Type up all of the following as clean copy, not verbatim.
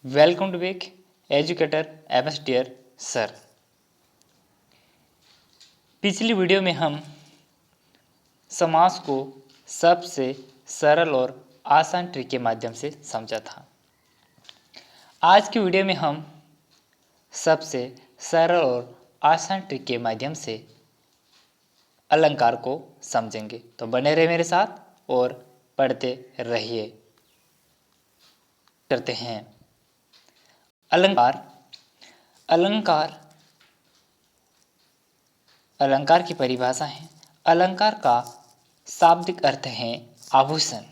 Welcome to back educator MS dear sir. पिछली video में हम समास को सबसे सरल और आसान ट्रिक के माध्यम से समझा था। आज की वीडियो में हम सबसे सरल और आसान ट्रिक के माध्यम से अलंकार को समझेंगे। तो बने रहे मेरे साथ और पढ़ते रहिए। करते हैं अलंकार। अलंकार अलंकार की परिभाषा है। अलंकार का शाब्दिक अर्थ है आभूषण।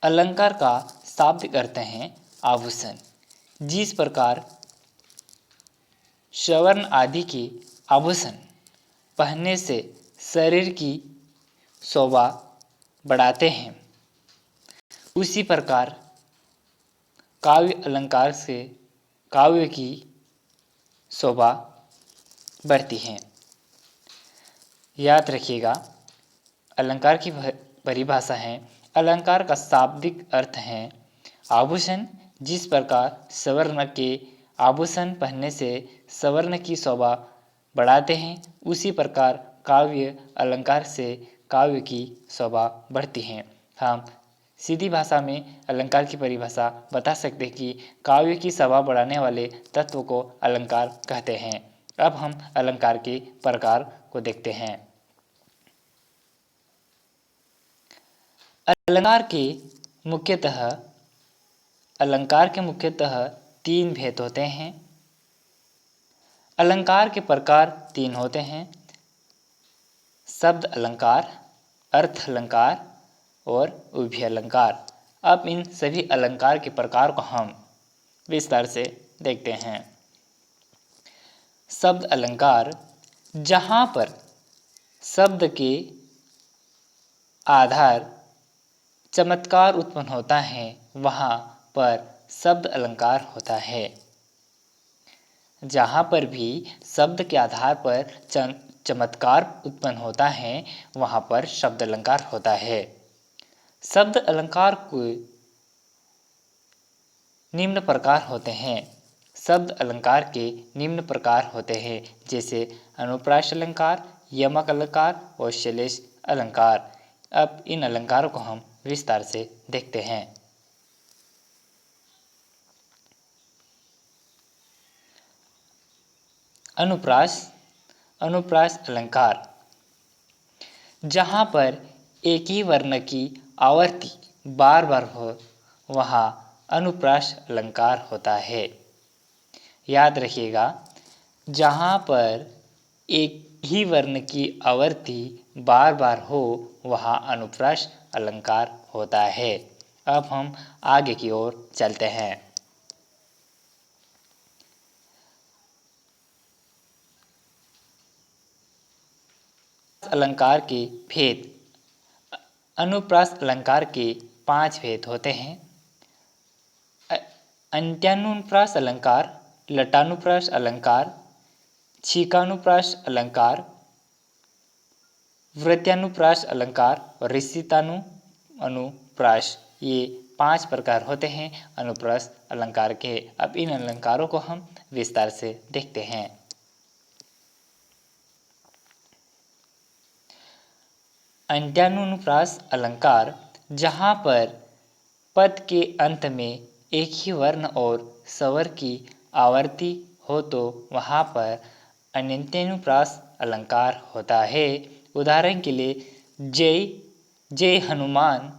अलंकार का शाब्दिक अर्थ है आभूषण। जिस प्रकार स्वर्ण आदि के आभूषण पहनने से शरीर की शोभा बढ़ाते हैं, उसी प्रकार काव्य अलंकार से काव्य की शोभा बढ़ती है। याद रखिएगा, अलंकार की परिभाषा है। अलंकार का शाब्दिक अर्थ है आभूषण। जिस प्रकार स्वर्ण के आभूषण पहनने से स्वर्ण की शोभा बढ़ाते हैं, उसी प्रकार काव्य अलंकार से काव्य की शोभा बढ़ती है। हम सीधी भाषा में अलंकार की परिभाषा बता सकते हैं कि काव्य की शोभा बढ़ाने वाले तत्व को अलंकार कहते हैं। अब हम अलंकार के प्रकार को देखते हैं। अलंकार के मुख्यतः तीन भेद होते हैं। अलंकार के प्रकार तीन होते हैं: शब्द अलंकार, अर्थ अलंकार और उभय अलंकार। अब इन सभी अलंकार के प्रकार को हम विस्तार से देखते हैं। शब्द अलंकार, जहाँ पर शब्द के आधार चमत्कार उत्पन्न होता है, वहाँ पर शब्द अलंकार होता है। जहाँ पर भी शब्द के आधार पर चमत्कार उत्पन्न होता है, वहाँ पर शब्द अलंकार होता है। शब्द अलंकार को निम्न प्रकार होते हैं। शब्द अलंकार के निम्न प्रकार होते हैं, जैसे अनुप्रास अलंकार, यमक अलंकार और श्लेष अलंकार। अब इन अलंकारों को हम विस्तार से देखते हैं। अनुप्रास अलंकार, जहाँ पर एक ही वर्ण की आवृत्ति बार बार हो, वहाँ अनुप्रास अलंकार होता है। याद रखिएगा, जहाँ पर एक ही वर्ण की आवृत्ति बार बार हो, वहाँ अनुप्रास अलंकार होता है। अब हम आगे की ओर चलते हैं। अलंकार के भेद। अनुप्रास अलंकार के 5 भेद होते हैं: अंत्यानुप्रास अलंकार, लटानुप्रास अलंकार, छीकानुप्रास अलंकार, वृत्यानुप्रास अलंकार और ऋषितानुप्रास। ये 5 प्रकार होते हैं अनुप्रास अलंकार के। अब इन अलंकारों को हम विस्तार से देखते हैं। अंत्यानुप्रास अलंकार, जहाँ पर पद के अंत में एक ही वर्ण और स्वर की आवृत्ति हो, तो वहाँ पर अन्यनुप्रास अलंकार होता है। उदाहरण के लिए, जय जय हनुमान,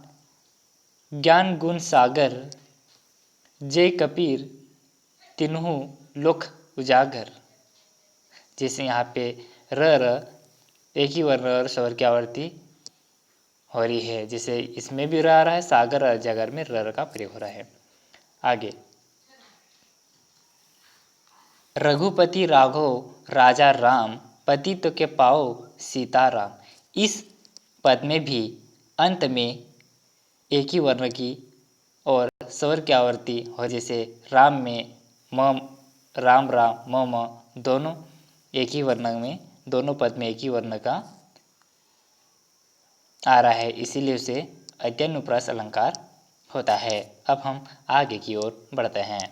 ज्ञान गुण सागर, जय कबीर, तिन्हु लोक उजागर। जैसे यहाँ पे र एक ही वर्ण और स्वर की आवृत्ति हो रही है, जैसे इसमें भी आ रहा है, सागर और जगर में र का प्रयोग हो रहा है। आगे, रघुपति राघव राजा राम, पति तो के पाओ सीताराम। इस पद में भी अंत में एक ही वर्ण की और स्वर की आवृत्ति हो, जैसे राम में म, राम राम म दोनों एक ही वर्ण में, दोनों पद में एक ही वर्ण का आ रहा है, इसीलिए उसे अंत्यानुप्रास अलंकार होता है। अब हम आगे की ओर बढ़ते हैं।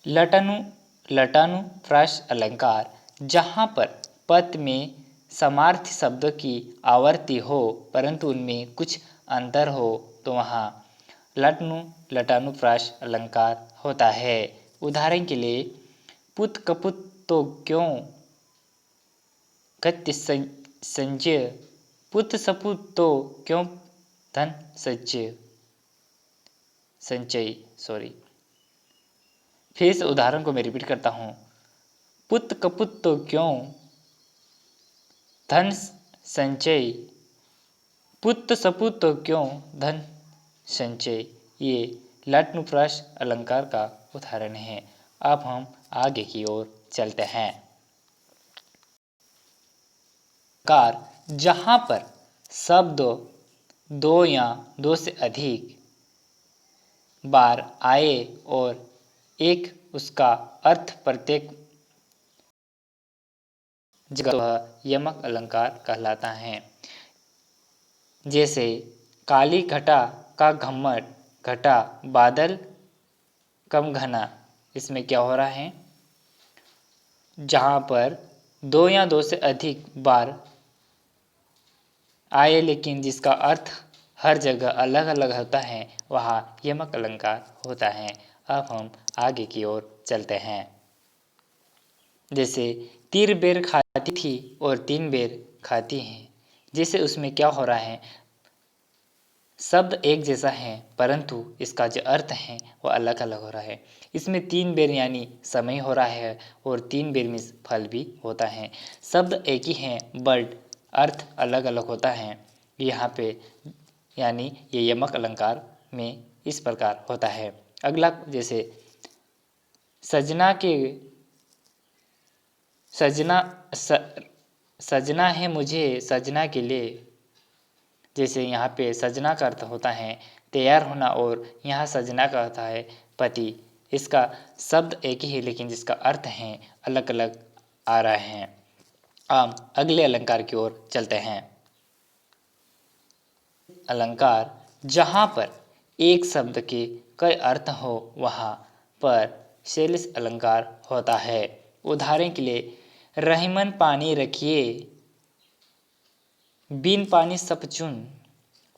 लटानु लटानुप्रास अलंकार, जहाँ पर पद में समार्थी शब्दों की आवर्ती हो परंतु उनमें कुछ अंतर हो तो वहाँ लटानुप्रास अलंकार होता है। उदाहरण के लिए पुत कपुत तो क्यों गत्य संचय, पुत सपुत तो क्यों धन संचय फिर इस उदाहरण को मैं रिपीट करता हूँ। पुत कपुत तो क्यों धन संचय, पुत सपुत तो क्यों धन संचय। ये लट्नुप्रास अलंकार का उदाहरण है। अब हम आगे की ओर चलते हैं। कार, जहाँ पर शब्द दो या दो से अधिक बार आए और एक उसका अर्थ प्रत्येक जगह वह यमक अलंकार कहलाता है। जैसे काली घटा का घम्मट, घटा बादल कम घना। इसमें क्या हो रहा है, जहाँ पर दो या दो से अधिक बार आए लेकिन जिसका अर्थ हर जगह अलग अलग होता है वहाँ यमक अलंकार होता है। अब हम आगे की ओर चलते हैं। जैसे तीर बेर खाती थी और तीन बेर खाती हैं। जैसे उसमें क्या हो रहा है, शब्द एक जैसा है परंतु इसका जो अर्थ है वो अलग अलग हो रहा है। इसमें तीन बेर यानी समय हो रहा है और तीन बेर में फल भी होता है। शब्द एक ही है बट अर्थ अलग अलग होता है यहाँ पे, यानी ये यमक अलंकार में इस प्रकार होता है। अगला जैसे सजना के सजना है मुझे सजना के लिए। जैसे यहाँ पे सजना का अर्थ होता है तैयार होना और यहाँ सजना का होता है पति। इसका शब्द एक ही है लेकिन जिसका अर्थ है अलग अलग आ रहा है। अब अगले अलंकार की ओर चलते हैं। अलंकार, जहाँ पर एक शब्द के कई अर्थ हो वहाँ पर शैलेश अलंकार होता है। उदाहरण के लिए रहीमन पानी रखिए, बिन पानी सब चुन,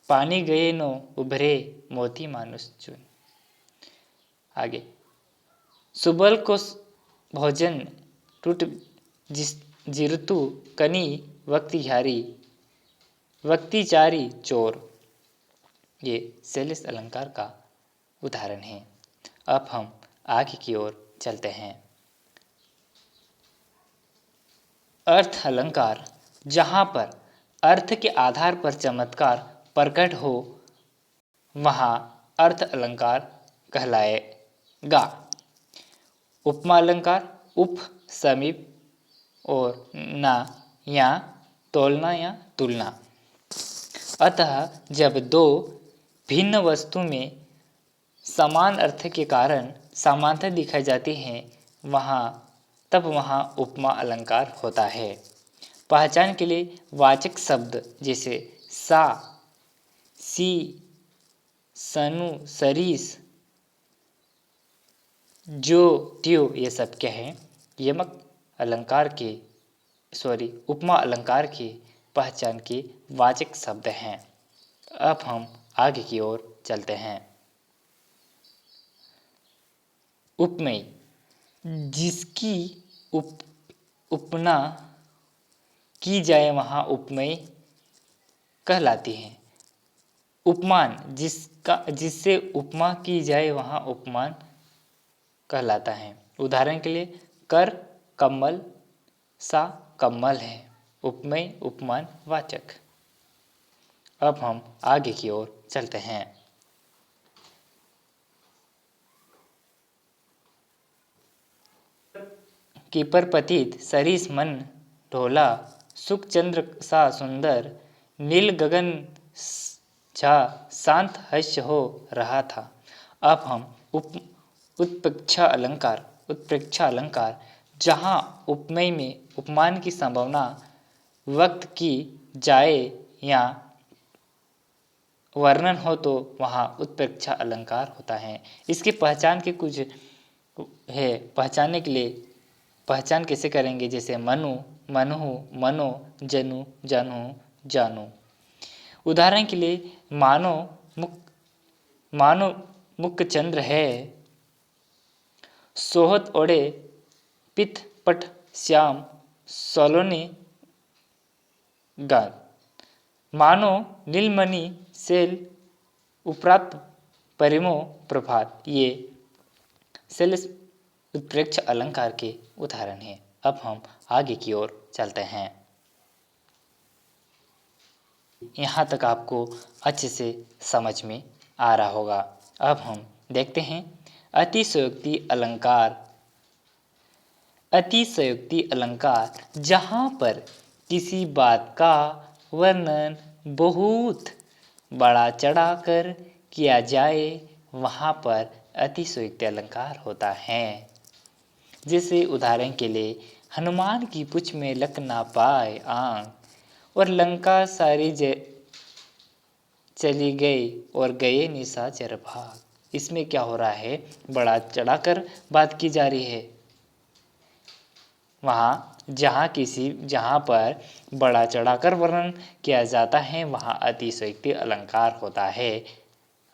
पानी गए नो उभरे मोती मानुष चुन। आगे सुबल को भोजन टूट जिरतु कनी वक्ति चारी चोर। ये शैलेश अलंकार का उदाहरण है। अब हम आगे की ओर चलते हैं। अर्थ अलंकार, जहाँ पर अर्थ के आधार पर चमत्कार प्रकट हो वहाँ अर्थ अलंकार कहलाएगा। उपमा अलंकार, उप समीप और ना या तोलना या तुलना। अतः जब दो भिन्न वस्तु में समान अर्थ के कारण समानता दिखाई जाती है तब वहाँ उपमा अलंकार होता है। पहचान के लिए वाचक शब्द जैसे सा, सी, सनु, सरीस, जो, त्यो, ये सब क्या है उपमा अलंकार के पहचान के वाचक शब्द हैं। अब हम आगे की ओर चलते हैं। उपमेय, जिसकी उपना की जाए वहाँ उपमेय कहलाती है। उपमान, जिससे उपमा की जाए वहाँ उपमान कहलाता है। उदाहरण के लिए कर कम्बल सा कम्बल है, उपमेय उपमान वाचक। अब हम आगे की ओर चलते हैं। कीपर पतित सरीस मन ढोला, सुख चंद्र सा सुंदर, नील गगन छा शांत हास्य हो रहा था। अब हम उत्प्रेक्षा अलंकार, जहाँ उपमेय में उपमान की संभावना व्यक्त की जाए या वर्णन हो तो वहाँ उत्प्रेक्षा अलंकार होता है। इसकी पहचान के कुछ है, पहचानने के लिए पहचान कैसे करेंगे, जैसे मनु, मनुहु, मनो, जनु, जानहु, जानू। उदाहरण के लिए मानो मुख चंद्र है, सोहत ओढ़े पित पट श्याम सोलोनी गान। मानो नीलमणि सेल उपरात परिमो प्रभात। ये सेल उत्प्रेक्ष अलंकार के उदाहरण हैं। अब हम आगे की ओर चलते हैं। यहाँ तक आपको अच्छे से समझ में आ रहा होगा। अब हम देखते हैं अतिशयोक्ति अलंकार। अतिशयोक्ति अलंकार जहाँ पर किसी बात का वर्णन बहुत बड़ा चढ़ाकर किया जाए, वहाँ पर अतिशयोक्ति अलंकार होता है। जैसे उदाहरण के लिए, हनुमान की पूंछ में लग ना पाए आंख, और लंका सारी चली गई और गए निशाचर भाग। इसमें क्या हो रहा है, बड़ा चढ़ाकर बात की जा रही है। वहाँ जहाँ पर बड़ा चढ़ाकर वर्णन किया जाता है, वहाँ अतिशयोक्ति अलंकार होता है।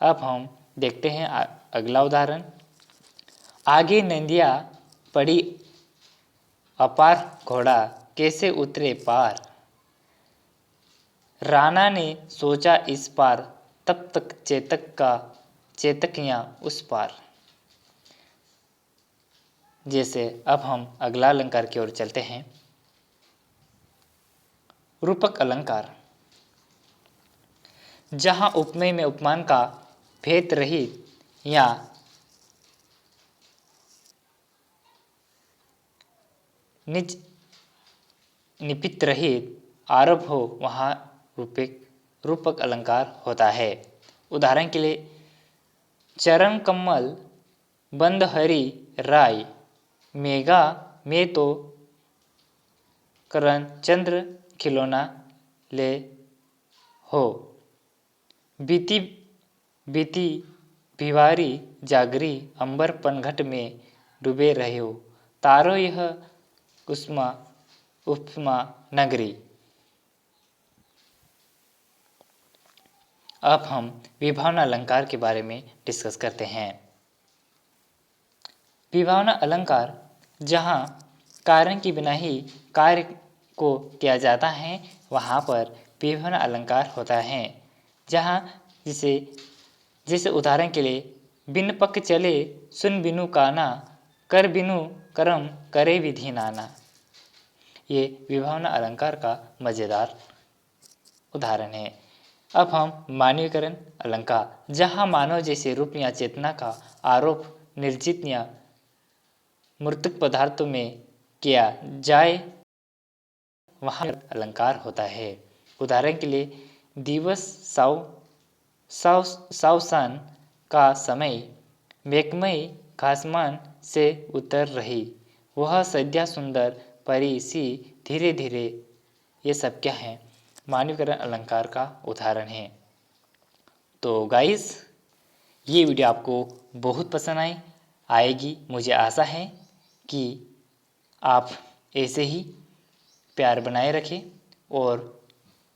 अब हम देखते हैं अगला उदाहरण। आगे नदियाँ पड़ी अपार, घोड़ा कैसे उतरे पार। राणा ने सोचा इस पार, तब तक चेतकियाँ उस पार। जैसे अब हम अगला अलंकार की ओर चलते हैं। रूपक अलंकार जहाँ उपमेय में उपमान का भेद रहित या निपित रहित आरोप हो, वहाँ रूपक अलंकार होता है। उदाहरण के लिए, चरण कमल बंद हरि राय, मेघा में तो करण चंद्र खिलौना ले हो। बीती बीती भिवारी जागरी, अंबर पनघट में डूबे रहे हो। तारो यह उपमा नगरी। अब हम विभावना अलंकार के बारे में डिस्कस करते हैं। विभावना अलंकार जहाँ कारण के बिना ही कार्य को किया जाता है, वहाँ पर विभावना अलंकार होता है। जहाँ जैसे उदाहरण के लिए, बिन पक चले सुन बिनु काना, कर बिनु करम करे विधि नाना। ये विभावना अलंकार का मज़ेदार उदाहरण है। अब हम मानवीकरण अलंकार, जहाँ मानव जैसे रूप या चेतना का आरोप निर्जीत या मूर्तिक पदार्थों में किया जाए, वहाँ अलंकार होता है। उदाहरण के लिए, दिवस सावसान का समय, मेघमय आसमान से उतर रही, वह सद्या सुंदर परी सी धीरे धीरे। ये सब क्या है, मानवीकरण अलंकार का उदाहरण है। तो गाइस, ये वीडियो आपको बहुत पसंद आएगी। मुझे आशा है कि आप ऐसे ही प्यार बनाए रखें और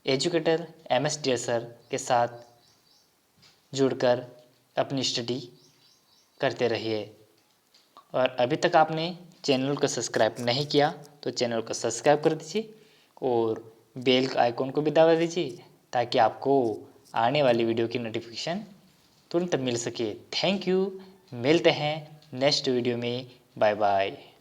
एजुकेटर MS सर के साथ जुड़कर अपनी स्टडी करते रहिए। और अभी तक आपने चैनल को सब्सक्राइब नहीं किया तो चैनल को सब्सक्राइब कर दीजिए और बेल आइकॉन को भी दबा दीजिए, ताकि आपको आने वाली वीडियो की नोटिफिकेशन तुरंत मिल सके। Thank you. मिलते हैं नेक्स्ट वीडियो में। Bye bye.